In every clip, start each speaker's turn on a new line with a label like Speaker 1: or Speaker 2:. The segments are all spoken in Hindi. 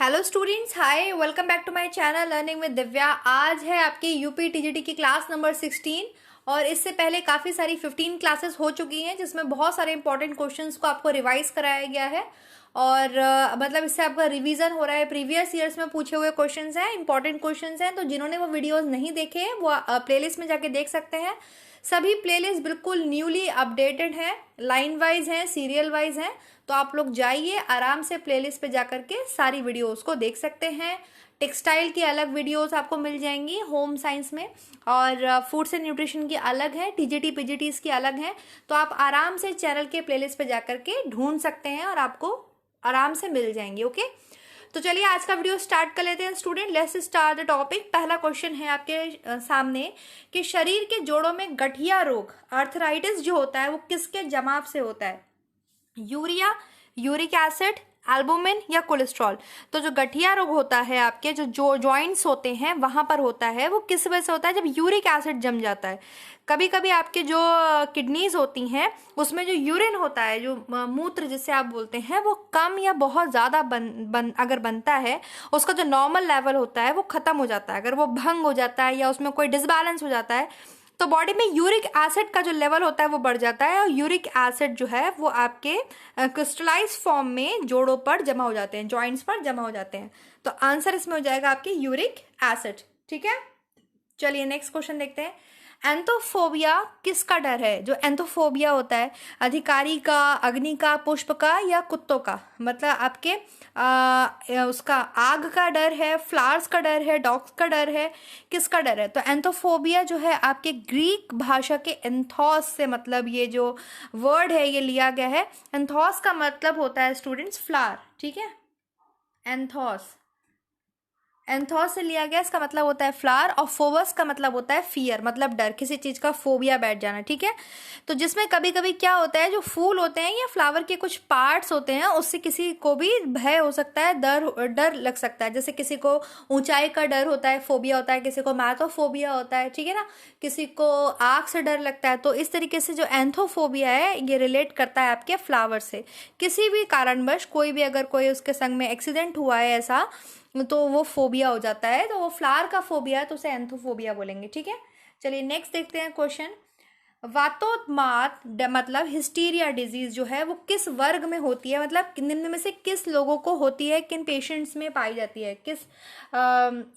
Speaker 1: Hello students, hi, welcome back to my channel learning with Divya. आज है आपकी यूपी टीजीटी की क्लास नंबर 16 और इससे पहले काफ़ी सारी 15 क्लासेस हो चुकी हैं जिसमें बहुत सारे इंपॉर्टेंट क्वेश्चंस को आपको रिवाइज कराया गया है और मतलब इससे आपका रिवीजन हो रहा है। प्रीवियस ईयर्स में पूछे हुए क्वेश्चंस हैं, इंपॉर्टेंट क्वेश्चंस हैं, तो जिन्होंने वो वीडियोस नहीं देखे हैं वो प्लेलिस्ट में जाके देख सकते हैं। सभी प्लेलिस्ट बिल्कुल न्यूली अपडेटेड हैं, लाइन वाइज हैं, सीरियल वाइज हैं, तो आप लोग जाइए आराम से प्लेलिस्ट पे जाकर के सारी वीडियोस को देख सकते हैं। टेक्सटाइल की अलग वीडियोस आपको मिल जाएंगी होम साइंस में, और फूड्स एंड न्यूट्रिशन की अलग है, टीजीटी पीजीटीज की अलग है। तो आप आराम से चैनल के प्लेलिस्ट पे जाकर के ढूंढ सकते हैं और आपको आराम से मिल जाएंगे। ओके, तो चलिए आज का वीडियो स्टार्ट कर लेते हैं student. Let's start the topic. पहला क्वेश्चन है आपके सामने कि शरीर के जोड़ों में गठिया रोग आर्थराइटिस जो होता है वो किसके जमाव से होता है? यूरिया, यूरिक एसिड, एल्बुमिन या कोलेस्ट्रॉल। तो जो गठिया रोग होता है आपके जो जॉइंट्स होते हैं वहां पर होता है वो किस वजह से होता है? जब यूरिक एसिड जम जाता है। कभी कभी आपके जो किडनीज होती हैं उसमें जो यूरिन होता है, जो मूत्र जिसे आप बोलते हैं, वो कम या बहुत ज़्यादा अगर बनता है, उसका जो नॉर्मल लेवल होता है वो खत्म हो जाता है। अगर वो भंग हो जाता है या उसमें कोई डिसबैलेंस हो जाता है तो बॉडी में यूरिक एसिड का जो लेवल होता है वो बढ़ जाता है और यूरिक एसिड जो है वो आपके क्रिस्टलाइज फॉर्म में जोड़ों पर जमा हो जाते हैं, जॉइंट्स पर जमा हो जाते हैं। तो आंसर इसमें हो जाएगा आपके यूरिक एसिड। ठीक है, चलिए नेक्स्ट क्वेश्चन देखते हैं। एंथोफोबिया किसका डर है? जो एंथोफोबिया होता है, अधिकारी का, अग्नि का, पुष्प का या कुत्तों का? मतलब आपके उसका आग का डर है, फ्लावर्स का डर है, डॉग्स का डर है, किसका डर है? तो एंथोफोबिया जो है आपके ग्रीक भाषा के एंथोस से, मतलब ये जो वर्ड है ये लिया गया है। एंथोस का मतलब होता है स्टूडेंट्स फ्लावर। ठीक है, एंथोस एंथोस से लिया गया, इसका मतलब होता है फ्लावर, और फोबस का मतलब होता है फियर, मतलब डर, किसी चीज का फोबिया बैठ जाना। ठीक है, तो जिसमें कभी कभी क्या होता है, जो फूल होते हैं या फ्लावर के कुछ पार्ट्स होते हैं उससे किसी को भी भय हो सकता है, डर लग सकता है। जैसे किसी को ऊंचाई का डर होता है, फोबिया होता है, किसी को मैथोफोबिया होता है, ठीक है ना, किसी को आग से डर लगता है। तो इस तरीके से जो एंथोफोबिया है ये रिलेट करता है आपके फ्लावर से। किसी भी कारणवश कोई भी अगर कोई उसके संग में एक्सीडेंट हुआ है ऐसा, तो वो फोबिया हो जाता है, तो वो फ्लावर का फोबिया है तो उसे एंथोफोबिया बोलेंगे। ठीक है, चलिए नेक्स्ट देखते हैं क्वेश्चन। वातोत्मात मतलब हिस्टीरिया डिजीज जो है वो किस वर्ग में होती है? मतलब निम्न में से किस लोगों को होती है, किन पेशेंट्स में पाई जाती है, किस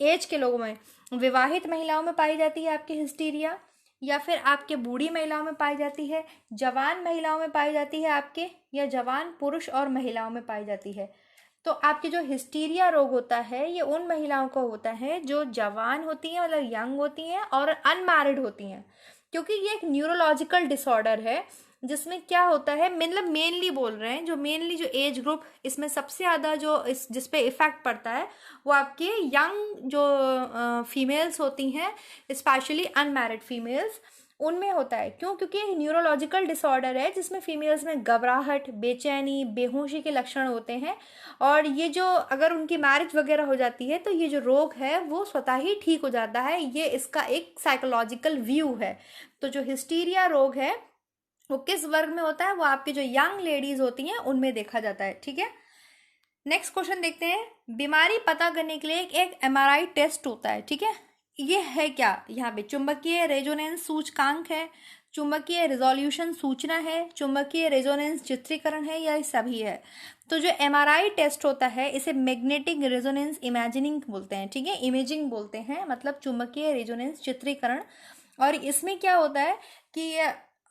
Speaker 1: एज के लोगों में? विवाहित महिलाओं में पाई जाती है आपकी हिस्टीरिया, या फिर आपके बूढ़ी महिलाओं में पाई जाती है, जवान महिलाओं में पाई जाती है आपके, या जवान पुरुष और महिलाओं में पाई जाती है? तो आपकी जो हिस्टीरिया रोग होता है ये उन महिलाओं को होता है जो जवान होती हैं, मतलब यंग होती हैं और अनमैरिड होती हैं, क्योंकि ये एक न्यूरोलॉजिकल डिसऑर्डर है जिसमें क्या होता है, मतलब मेनली बोल रहे हैं, जो मेनली जो एज ग्रुप इसमें सबसे ज़्यादा जो इस जिस पे इफेक्ट पड़ता है वो आपके यंग जो फीमेल्स होती हैं, स्पेशली अनमैरिड फीमेल्स, उनमें होता है। क्यों? क्योंकि एक न्यूरोलॉजिकल डिसऑर्डर है जिसमें फीमेल्स में घबराहट, बेचैनी, बेहोशी के लक्षण होते हैं, और ये जो अगर उनकी मैरिज वगैरह हो जाती है तो ये जो रोग है वो स्वतः ही ठीक हो जाता है। ये इसका एक साइकोलॉजिकल व्यू है। तो जो हिस्टीरिया रोग है वो किस वर्ग में होता है? वो आपकी जो यंग लेडीज होती हैं उनमें देखा जाता है। ठीक है, नेक्स्ट क्वेश्चन देखते हैं। बीमारी पता करने के लिए एक एमआरआई टेस्ट होता है। ठीक है, ये है क्या? यहाँ पे चुंबकीय रेजोनेंस सूचकांक है, चुंबकीय रिजोल्यूशन सूचना है, चुंबकीय रेजोनेंस चित्रीकरण है, या सभी है? तो जो एमआरआई टेस्ट होता है इसे मैग्नेटिक रेजोनेंस इमेजिनिंग बोलते हैं। ठीक है, इमेजिंग बोलते हैं, मतलब चुंबकीय रेजोनेंस चित्रीकरण। और इसमें क्या होता है कि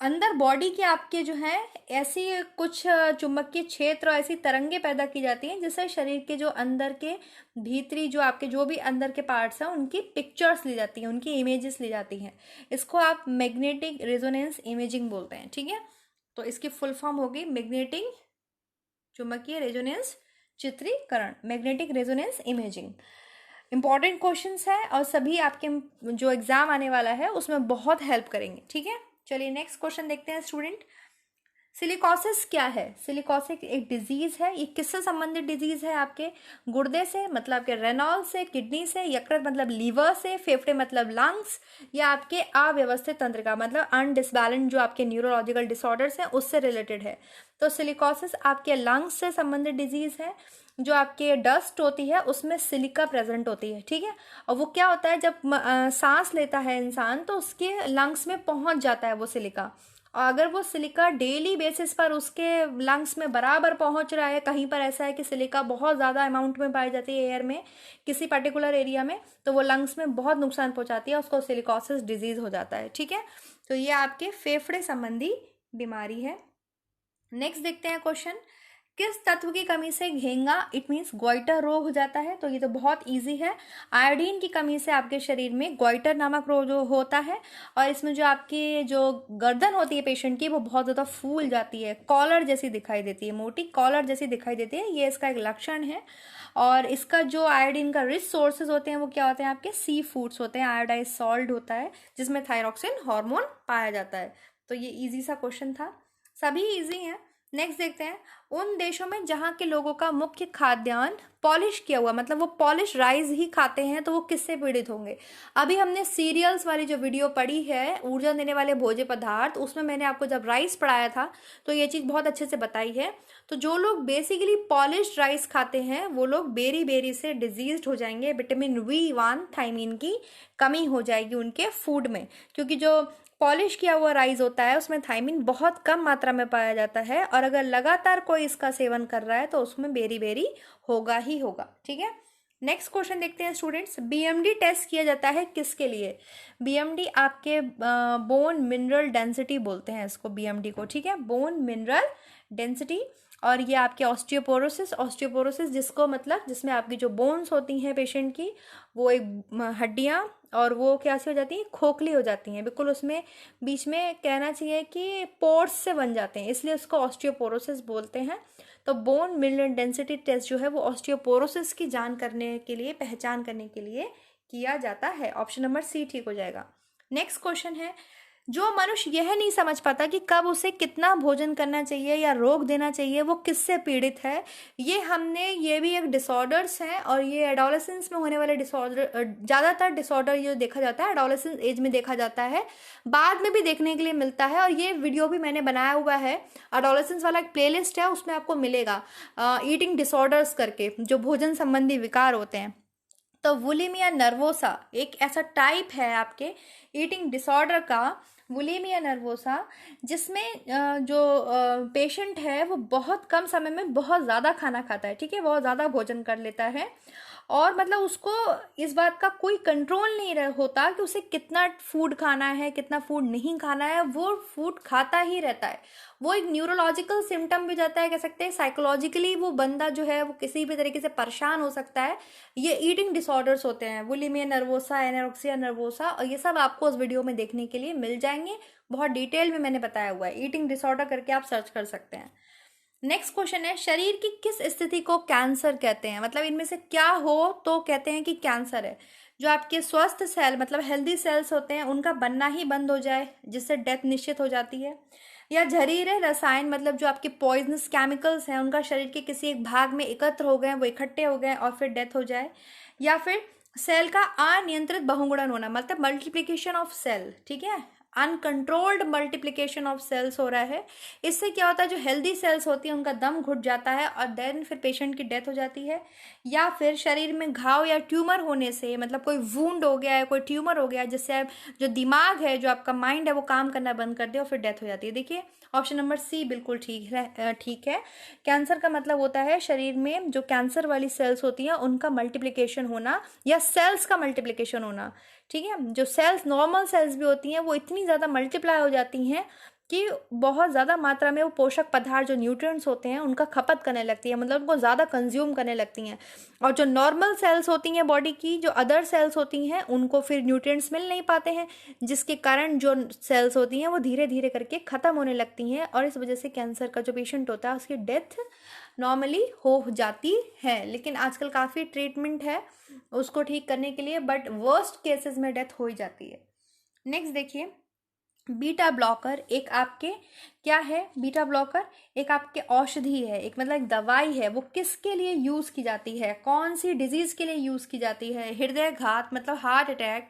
Speaker 1: अंदर बॉडी के आपके जो है ऐसी कुछ चुंबकीय क्षेत्र, ऐसी तरंगे पैदा की जाती हैं जिससे शरीर के जो अंदर के भीतरी जो आपके जो भी अंदर के पार्ट्स हैं उनकी पिक्चर्स ली जाती हैं, उनकी इमेजेस ली जाती हैं। इसको आप मैग्नेटिक रेजोनेंस इमेजिंग बोलते हैं। ठीक है, तो इसकी फुल फॉर्म होगी मैग्नेटिक चुंबकीय रेजोनेंस चित्रीकरण, magnetic resonance imaging. Important questions है और सभी आपके जो एग्जाम आने वाला है उसमें बहुत हेल्प करेंगे। ठीक है, चलिए नेक्स्ट क्वेश्चन देखते हैं स्टूडेंट। सिलिकोसिस क्या है? सिलिकोसिस एक डिजीज है। ये किससे संबंधित डिजीज है? आपके गुर्दे से, मतलब आपके रेनॉल से, किडनी से, यकृत मतलब लीवर से, फेफड़े मतलब लंग्स, या आपके अव्यवस्थित तंत्रिका मतलब अनडिसबैलेंस जो आपके न्यूरोलॉजिकल डिसऑर्डर्स हैं उससे रिलेटेड है। तो सिलिकोसिस आपके लंग्स से संबंधित डिजीज है। जो आपके डस्ट होती है उसमें सिलिका प्रेजेंट होती है, ठीक है। और वो क्या होता है, जब सांस लेता है इंसान तो उसके लंग्स में पहुंच जाता है वो सिलिका। और अगर वो सिलिका डेली बेसिस पर उसके लंग्स में बराबर पहुंच रहा है, कहीं पर ऐसा है कि सिलिका बहुत ज़्यादा अमाउंट में पाई जाती है एयर में किसी पर्टिकुलर एरिया में, तो वो लंग्स में बहुत नुकसान पहुंचाती है, उसको सिलिकोसिस डिजीज हो जाता है, ठीक है। तो ये आपके फेफड़े संबंधी बीमारी है। नेक्स्ट देखते हैं क्वेश्चन, किस तत्व की कमी से घेंगा इट मीन्स ग्वाइटर रोग हो जाता है। तो ये तो बहुत इजी है, आयोडीन की कमी से आपके शरीर में ग्वाइटर नामक रोग जो होता है। और इसमें जो आपकी जो गर्दन होती है पेशेंट की वो बहुत ज़्यादा फूल जाती है, कॉलर जैसी दिखाई देती है, मोटी कॉलर जैसी दिखाई देती है, ये इसका एक लक्षण है। और इसका जो आयोडीन का रिच सोर्सेज होते हैं वो क्या होते हैं, आपके सी फूड्स होते हैं, आयोडाइज सॉल्ट होता है जिसमें थायरॉक्सिन हार्मोन पाया जाता है। तो ये इजी सा क्वेश्चन था, सभी इजी हैं। नेक्स्ट देखते हैं, उन देशों में जहाँ के लोगों का मुख्य खाद्यान्न पॉलिश किया हुआ, मतलब वो पॉलिश राइस ही खाते हैं, तो वो किससे पीड़ित होंगे। अभी हमने सीरियल्स वाली जो वीडियो पढ़ी है, ऊर्जा देने वाले भोज्य पदार्थ, उसमें मैंने आपको जब राइस पढ़ाया था तो ये चीज़ बहुत अच्छे से बताई है। तो जो लोग बेसिकली पॉलिश राइस खाते हैं वो लोग बेरी बेरी से डिजीज्ड हो जाएंगे, विटामिन B1 थायमीन की कमी हो जाएगी उनके फूड में, क्योंकि जो पॉलिश किया हुआ राइस होता है उसमें थायमीन बहुत कम मात्रा में पाया जाता है, और अगर लगातार कोई इसका सेवन कर रहा है तो उसमें बेरी बेरी होगा ही होगा, ठीक है। नेक्स्ट क्वेश्चन देखते हैं स्टूडेंट्स, बीएमडी टेस्ट किया जाता है किसके लिए। बीएमडी आपके बोन मिनरल डेंसिटी बोलते हैं इसको, बीएमडी को, ठीक है, बोन मिनरल डेंसिटी। और ये आपके ऑस्टियोपोरोसिस जिसको मतलब जिसमें आपकी जो बोन्स होती हैं पेशेंट की, वो एक हड्डियाँ और वो क्या सी हो जाती हैं, खोखली हो जाती हैं बिल्कुल, उसमें बीच में कहना चाहिए कि पोर्स से बन जाते हैं, इसलिए उसको ऑस्टियोपोरोसिस बोलते हैं। तो बोन मिनरल डेंसिटी टेस्ट जो है वो ऑस्टियोपोरोसिस की पहचान करने के लिए किया जाता है। ऑप्शन नंबर सी ठीक हो जाएगा। नेक्स्ट क्वेश्चन है, जो मनुष्य यह नहीं समझ पाता कि कब उसे कितना भोजन करना चाहिए या रोक देना चाहिए, वो किससे पीड़ित है। ये भी एक डिसऑर्डर्स हैं, और ये एडोलेसेंस में होने वाले डिसऑर्डर, ज़्यादातर डिसऑर्डर ये देखा जाता है एडोलेसेंस एज में देखा जाता है, बाद में भी देखने के लिए मिलता है। और ये वीडियो भी मैंने बनाया हुआ है, एडोलेसेंस वाला एक प्लेलिस्ट है, उसमें आपको मिलेगा ईटिंग डिसऑर्डर्स करके, जो भोजन संबंधी विकार होते हैं। तो वुलिमिया नर्वोसा एक ऐसा टाइप है आपके ईटिंग डिसऑर्डर का, वुलिमिया नर्वोसा, जिसमें जो पेशेंट है वो बहुत कम समय में बहुत ज़्यादा खाना खाता है, ठीक है, बहुत ज़्यादा भोजन कर लेता है, और मतलब उसको इस बात का कोई कंट्रोल नहीं होता कि उसे कितना फूड खाना है कितना फूड नहीं खाना है, वो फूड खाता ही रहता है। वो एक न्यूरोलॉजिकल सिम्टम भी जाता है, कह सकते हैं साइकोलॉजिकली वो बंदा जो है वो किसी भी तरीके से परेशान हो सकता है। ये ईटिंग डिसऑर्डर्स होते हैं, बुलिमिया नर्वोसा, एनोरेक्सिया नर्वोसा, और ये सब आपको उस वीडियो में देखने के लिए मिल जाएंगे, बहुत डिटेल में मैंने बताया हुआ है, ईटिंग डिसऑर्डर करके आप सर्च कर सकते हैं। नेक्स्ट क्वेश्चन है, शरीर की किस स्थिति को कैंसर कहते हैं, मतलब इनमें से क्या हो तो कहते हैं कि कैंसर है। जो आपके स्वस्थ सेल मतलब हेल्दी सेल्स होते हैं उनका बनना ही बंद हो जाए, जिससे डेथ निश्चित हो जाती है, या जहरीले रसायन मतलब जो आपके पॉइजनस केमिकल्स हैं उनका शरीर के किसी एक भाग में एकत्र हो गए, वो इकट्ठे हो गए और फिर डेथ हो जाए, या फिर सेल का अनियंत्रित बहुगुणन होना मतलब मल्टीप्लिकेशन ऑफ सेल, ठीक है, अनकंट्रोल्ड मल्टीप्लिकेशन ऑफ सेल्स हो रहा है। इससे क्या होता है, जो हेल्दी सेल्स होती हैं उनका दम घुट जाता है और देन फिर पेशेंट की डेथ हो जाती है। या फिर शरीर में घाव या ट्यूमर होने से, मतलब कोई वूंड हो गया है, कोई ट्यूमर हो गया है, जिससे जो दिमाग है, जो आपका माइंड है, वो काम करना बंद कर दे और फिर डेथ हो जाती है। देखिए ऑप्शन नंबर सी बिल्कुल ठीक है। कैंसर का मतलब होता है शरीर में जो कैंसर वाली सेल्स होती हैं उनका मल्टीप्लिकेशन होना या सेल्स का मल्टीप्लिकेशन होना, ठीक है। जो सेल्स नॉर्मल सेल्स भी होती हैं वो इतनी ज़्यादा मल्टीप्लाई हो जाती हैं कि बहुत ज़्यादा मात्रा में वो पोषक पदार्थ जो न्यूट्रिएंट्स होते हैं उनका खपत करने लगती है, मतलब उनको ज़्यादा कंज्यूम करने लगती हैं। और जो नॉर्मल सेल्स होती हैं बॉडी की, जो अदर सेल्स होती हैं, उनको फिर न्यूट्रिएंट्स मिल नहीं पाते हैं, जिसके कारण जो सेल्स होती हैं वो धीरे धीरे करके ख़त्म होने लगती हैं, और इस वजह से कैंसर का जो पेशेंट होता है उसकी डेथ नॉर्मली हो जाती है। लेकिन आजकल काफ़ी ट्रीटमेंट है उसको ठीक करने के लिए, बट वर्स्ट केसेस में डेथ हो ही जाती है। नेक्स्ट देखिए, बीटा ब्लॉकर एक आपके क्या है, बीटा ब्लॉकर एक आपके औषधि है, एक मतलब एक दवाई है। वो किसके लिए यूज़ की जाती है, कौन सी डिजीज़ के लिए यूज़ की जाती है? हृदय घात मतलब हार्ट अटैक,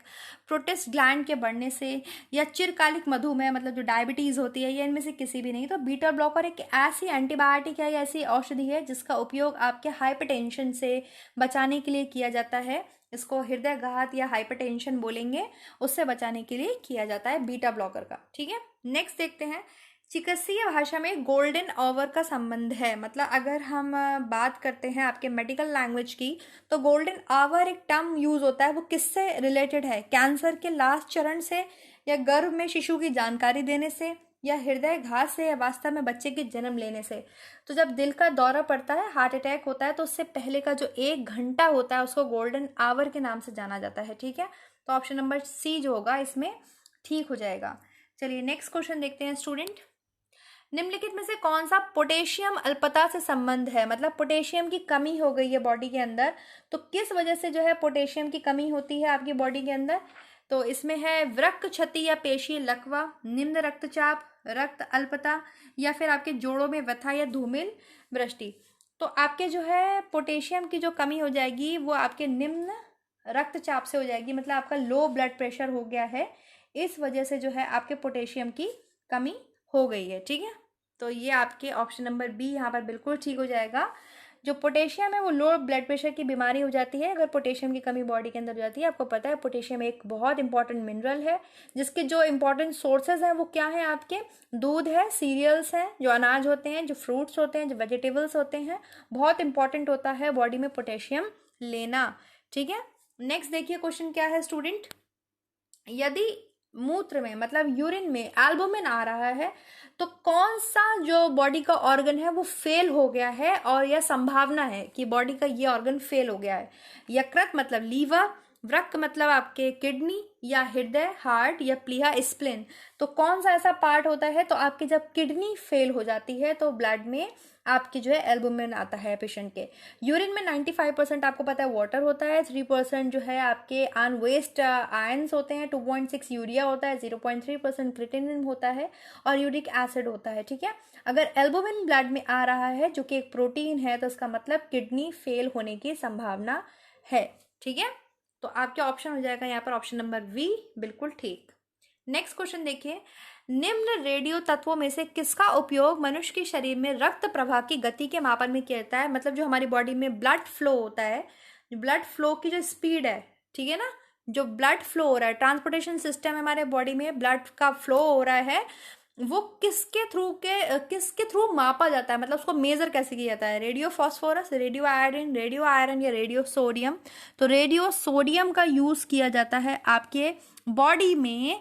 Speaker 1: प्रोटेस्ट ग्लैंड के बढ़ने से, या चिरकालिक मधुमेह मतलब जो डायबिटीज़ होती है, या इनमें से किसी भी नहीं। तो बीटा ब्लॉकर एक ऐसी एंटीबायोटिक है या ऐसी औषधि है जिसका उपयोग आपके हाइपरटेंशन से बचाने के लिए किया जाता है। इसको हृदय घात या हाइपरटेंशन बोलेंगे, उससे बचाने के लिए किया जाता है बीटा ब्लॉकर का। ठीक है, नेक्स्ट देखते हैं। चिकित्सीय भाषा में गोल्डन आवर का संबंध है, मतलब अगर हम बात करते हैं आपके मेडिकल लैंग्वेज की, तो गोल्डन आवर एक टर्म यूज होता है, वो किससे रिलेटेड है? कैंसर के लास्ट चरण से, या गर्भ में शिशु की जानकारी देने से, या हृदय घात से, या वास्तव में बच्चे के जन्म लेने से। तो जब दिल का दौरा पड़ता है, हार्ट अटैक होता है, तो उससे पहले का जो 1 घंटा होता है उसको गोल्डन आवर के नाम से जाना जाता है। ठीक है, तो ऑप्शन नंबर सी जो होगा इसमें ठीक हो जाएगा। चलिए नेक्स्ट क्वेश्चन देखते हैं स्टूडेंट। निम्नलिखित में से कौन सा पोटेशियम अल्पता से संबंध है, मतलब पोटेशियम की कमी हो गई है बॉडी के अंदर, तो किस वजह से जो है पोटेशियम की कमी होती है आपकी बॉडी के अंदर? तो इसमें है वृक्क क्षति या पेशीय लकवा, निम्न रक्तचाप, रक्त अल्पता, या फिर आपके जोड़ों में व्यथा या धूमिल वृष्टि। तो आपके जो है पोटेशियम की जो कमी हो जाएगी वो आपके निम्न रक्तचाप से हो जाएगी, मतलब आपका लो ब्लड प्रेशर हो गया है, इस वजह से जो है आपके पोटेशियम की कमी हो गई है। ठीक है, तो ये आपके ऑप्शन नंबर बी यहाँ पर बिल्कुल ठीक हो जाएगा। जो पोटेशियम है वो लो ब्लड प्रेशर की बीमारी हो जाती है अगर पोटेशियम की कमी बॉडी के अंदर हो जाती है। आपको पता है पोटेशियम एक बहुत इंपॉर्टेंट मिनरल है, जिसके जो इंपॉर्टेंट सोर्सेज हैं वो क्या हैं आपके? दूध है, सीरियल्स हैं, जो अनाज होते हैं, जो फ्रूट्स होते हैं, जो वेजिटेबल्स होते हैं। बहुत इंपॉर्टेंट होता है बॉडी में पोटेशियम लेना। ठीक है, नेक्स्ट देखिए क्वेश्चन क्या है स्टूडेंट। यदि मूत्र में मतलब यूरिन में एल्बुमिन आ रहा है तो कौन सा जो बॉडी का ऑर्गन है वो फेल हो गया है, और यह संभावना है कि बॉडी का ये ऑर्गन फेल हो गया है? यकृत मतलब लीवर, वृक्क मतलब आपके किडनी, या हृदय हार्ट, या प्लीहा स्प्लिन। तो कौन सा ऐसा पार्ट होता है? तो आपकी जब किडनी फेल हो जाती है तो ब्लड में आपकी जो है एल्बुमिन आता है पेशेंट के। यूरिन में 95% आपको पता है वाटर होता है, 3% जो है आपके अनवेस्ट आयंस होते हैं, 2.6 यूरिया होता है, 0.3% क्रिएटिनिन होता है, और यूरिक एसिड होता है। ठीक है, अगर एल्बुमिन ब्लड में आ रहा है जो कि एक प्रोटीन है, तो इसका मतलब किडनी फेल होने की संभावना है। ठीक है, तो आपके ऑप्शन हो जाएगा यहाँ पर ऑप्शन नंबर बी बिल्कुल ठीक। नेक्स्ट क्वेश्चन देखिए। निम्न रेडियो तत्वों में से किसका उपयोग मनुष्य के शरीर में रक्त प्रवाह की गति के मापन में किया जाता है? मतलब जो हमारी बॉडी में ब्लड फ्लो होता है, ब्लड फ्लो की जो स्पीड है, ठीक है ना, जो ब्लड फ्लो हो रहा है, ट्रांसपोर्टेशन सिस्टम है हमारे बॉडी में, ब्लड का फ्लो हो रहा है, वो किसके थ्रू मापा जाता है, मतलब उसको मेजर कैसे किया जाता है? Radio phosphorus, radio iodine, radio iron, या रेडियो सोडियम? तो रेडियो सोडियम का यूज किया जाता है आपके बॉडी में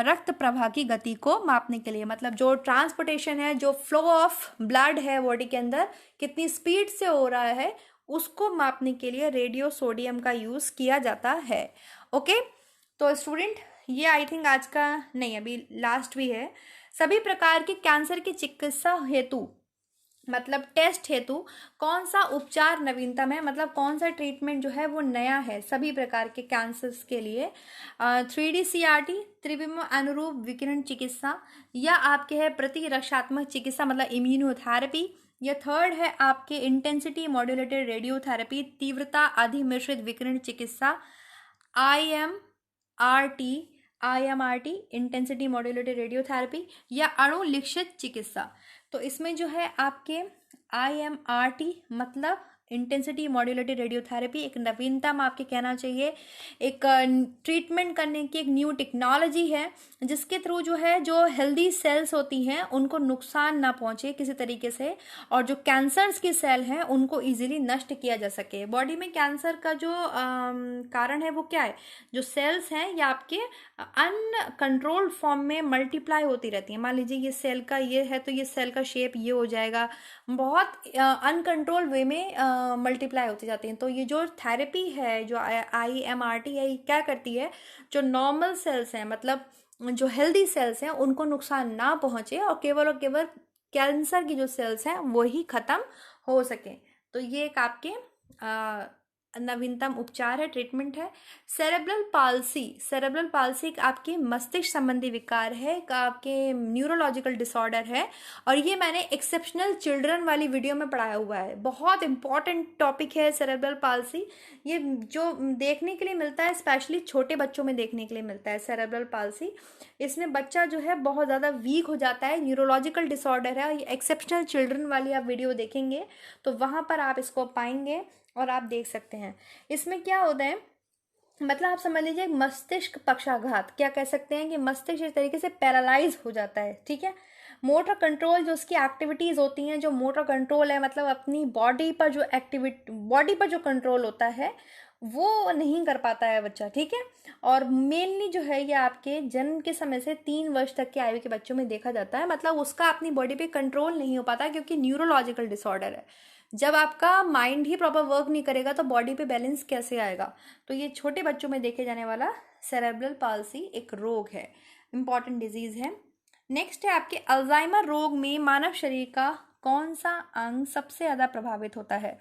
Speaker 1: रक्त प्रवाह की गति को मापने के लिए, मतलब जो ट्रांसपोर्टेशन है, जो फ्लो ऑफ ब्लड है बॉडी के अंदर कितनी स्पीड से हो रहा है, उसको मापने के लिए रेडियो सोडियम का यूज किया जाता है। ओके, तो स्टूडेंट ये आई थिंक आज का नहीं, अभी लास्ट भी है। सभी प्रकार के कैंसर की चिकित्सा हेतु मतलब टेस्ट हेतु कौन सा उपचार नवीनतम है, मतलब कौन सा ट्रीटमेंट जो है वो नया है सभी प्रकार के कैंसर्स के लिए? 3D-CRT त्रिविम अनुरूप विकिरण चिकित्सा, या आपके है प्रतिरक्षात्मक चिकित्सा मतलब इम्यूनोथेरेपी, या थर्ड है आपके इंटेंसिटी मॉड्यूलेटेड रेडियोथेरेपी तीव्रता अधिमिश्रित विकिरण चिकित्सा, IMRT इंटेंसिटी मॉड्यूलेटेड रेडियोथेरेपी, या अणु लिखित चिकित्सा। तो इसमें जो है आपके IMRT मतलब इंटेंसिटी मॉड्यूलेटेड रेडियोथेरेपी एक नवीनतम आपके कहना चाहिए एक ट्रीटमेंट करने की एक न्यू टेक्नोलॉजी है, जिसके थ्रू जो है जो हेल्दी सेल्स होती हैं उनको नुकसान ना पहुंचे किसी तरीके से, और जो कैंसर्स की सेल हैं उनको इजीली नष्ट किया जा सके। बॉडी में कैंसर का जो कारण है वो क्या है? जो सेल्स हैं ये आपके अनकंट्रोल्ड फॉर्म में मल्टीप्लाई होती रहती हैं। मान लीजिए ये सेल का ये है तो ये सेल का शेप ये हो जाएगा, बहुत अनकंट्रोल्ड वे में मल्टीप्लाई होती जाती हैं। तो ये जो थेरेपी है जो IMRT है, ये क्या करती है, जो नॉर्मल सेल्स हैं मतलब जो हेल्दी सेल्स हैं उनको नुकसान ना पहुंचे, और केवल कैंसर की जो सेल्स हैं वो ही खत्म हो सके। तो ये एक आपके नवीनतम उपचार है, ट्रीटमेंट है। सेरेब्रल पाल्सी एक आपके मस्तिष्क संबंधी विकार है, एक आपके न्यूरोलॉजिकल डिसऑर्डर है, और ये मैंने एक्सेप्शनल चिल्ड्रन वाली वीडियो में पढ़ाया हुआ है। बहुत इंपॉर्टेंट टॉपिक है सेरेब्रल पाल्सी। ये जो देखने के लिए मिलता है, स्पेशली छोटे बच्चों में देखने के लिए मिलता है सेरेब्रल पाल्सी। इसमें बच्चा जो है बहुत ज़्यादा वीक हो जाता है, न्यूरोलॉजिकल डिसऑर्डर है। ये एक्सेप्शनल चिल्ड्रन वाली आप वीडियो देखेंगे तो वहाँ पर आप इसको पाएंगे और आप देख सकते हैं। इसमें क्या होता है, मतलब आप समझ लीजिए मस्तिष्क पक्षाघात, क्या कह सकते हैं कि मस्तिष्क इस तरीके से पैरालाइज हो जाता है, ठीक है। मोटर कंट्रोल जो उसकी एक्टिविटीज होती हैं, जो मोटर कंट्रोल है मतलब अपनी बॉडी पर जो कंट्रोल होता है वो नहीं कर पाता है बच्चा, ठीक है। और मेनली जो है ये आपके जन्म के समय से 3 वर्ष तक के आयु के बच्चों में देखा जाता है। मतलब उसका अपनी बॉडी पे कंट्रोल नहीं हो पाता क्योंकि न्यूरोलॉजिकल डिसऑर्डर है। जब आपका माइंड ही प्रॉपर वर्क नहीं करेगा तो बॉडी पे बैलेंस कैसे आएगा। तो ये छोटे बच्चों में देखे जाने वाला सेरेब्रल पाल्सी एक रोग है, इंपॉर्टेंट डिजीज है। नेक्स्ट है आपके अल्जाइमर रोग में मानव शरीर का कौन सा अंग सबसे ज़्यादा प्रभावित होता है।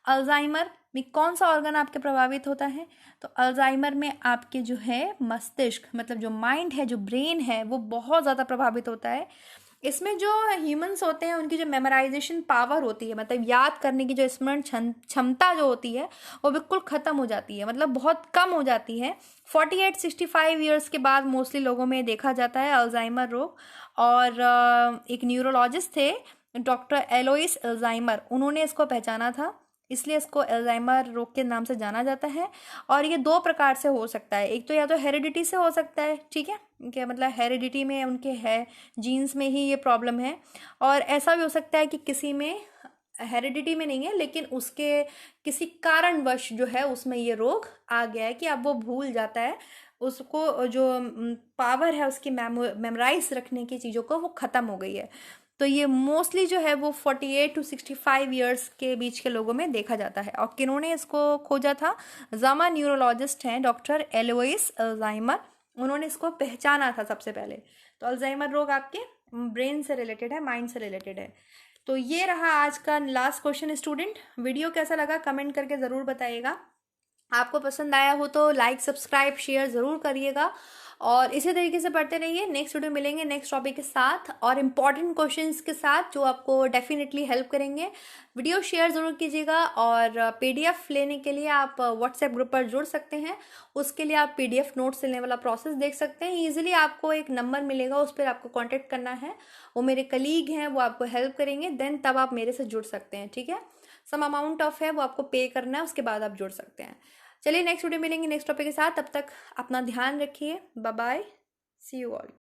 Speaker 1: अल्जाइमर में कौन सा ऑर्गन आपके प्रभावित होता है, तो अल्जाइमर में आपके जो है मस्तिष्क, मतलब जो माइंड है, जो ब्रेन है, वो बहुत ज़्यादा प्रभावित होता है। इसमें जो ह्यूमंस होते हैं उनकी जो मेमोराइजेशन पावर होती है, मतलब याद करने की जो स्मरण क्षमता जो होती है वो बिल्कुल ख़त्म हो जाती है, मतलब बहुत कम हो जाती है। 48-65 ईयर्स के बाद मोस्टली लोगों में देखा जाता है अल्जाइमर रोग। और एक न्यूरोलॉजिस्ट थे डॉक्टर एलोइस अल्जाइमर, उन्होंने इसको पहचाना था, इसलिए इसको अल्जाइमर रोग के नाम से जाना जाता है। और ये 2 प्रकार से हो सकता है, एक तो या तो हेरिडिटी से हो सकता है, ठीक है, क्या मतलब हेरिडिटी में उनके है, जीन्स में ही ये प्रॉब्लम है। और ऐसा भी हो सकता है कि किसी में हेरिडिटी में नहीं है लेकिन उसके किसी कारणवश जो है उसमें ये रोग आ गया है कि अब वो भूल जाता है, उसको जो पावर है उसकी मेमोराइज रखने की चीज़ों को वो ख़त्म हो गई है। तो ये मोस्टली जो है वो 48-65 ईयर्स के बीच के लोगों में देखा जाता है। और किन्होंने इसको खोजा था, जामा न्यूरोलॉजिस्ट हैं डॉक्टर एलोइस अल्जाइमर, उन्होंने इसको पहचाना था सबसे पहले। तो अल्जाइमर रोग आपके ब्रेन से रिलेटेड है, माइंड से रिलेटेड है। तो ये रहा आज का लास्ट क्वेश्चन स्टूडेंट। वीडियो कैसा लगा कमेंट करके ज़रूर बताइएगा। आपको पसंद आया हो तो लाइक सब्सक्राइब शेयर ज़रूर करिएगा और इसी तरीके से पढ़ते रहिए। नेक्स्ट वीडियो मिलेंगे नेक्स्ट टॉपिक के साथ और इम्पॉर्टेंट क्वेश्चंस के साथ जो आपको डेफिनेटली हेल्प करेंगे। वीडियो शेयर ज़रूर कीजिएगा और पीडीएफ लेने के लिए आप व्हाट्सएप ग्रुप पर जुड़ सकते हैं। उसके लिए आप पीडीएफ नोट्स लेने वाला प्रोसेस देख सकते हैं। ईजिली आपको एक नंबर मिलेगा, उस पर आपको कॉन्टैक्ट करना है, वो मेरे कलीग हैं, वो आपको हेल्प करेंगे, देन तब आप मेरे से जुड़ सकते हैं, ठीक है। सम अमाउंट ऑफ है वो आपको पे करना है, उसके बाद आप जुड़ सकते हैं। चलिए नेक्स्ट वीडियो मिलेंगे नेक्स्ट टॉपिक के साथ, तब तक अपना ध्यान रखिए। Bye bye, see you all.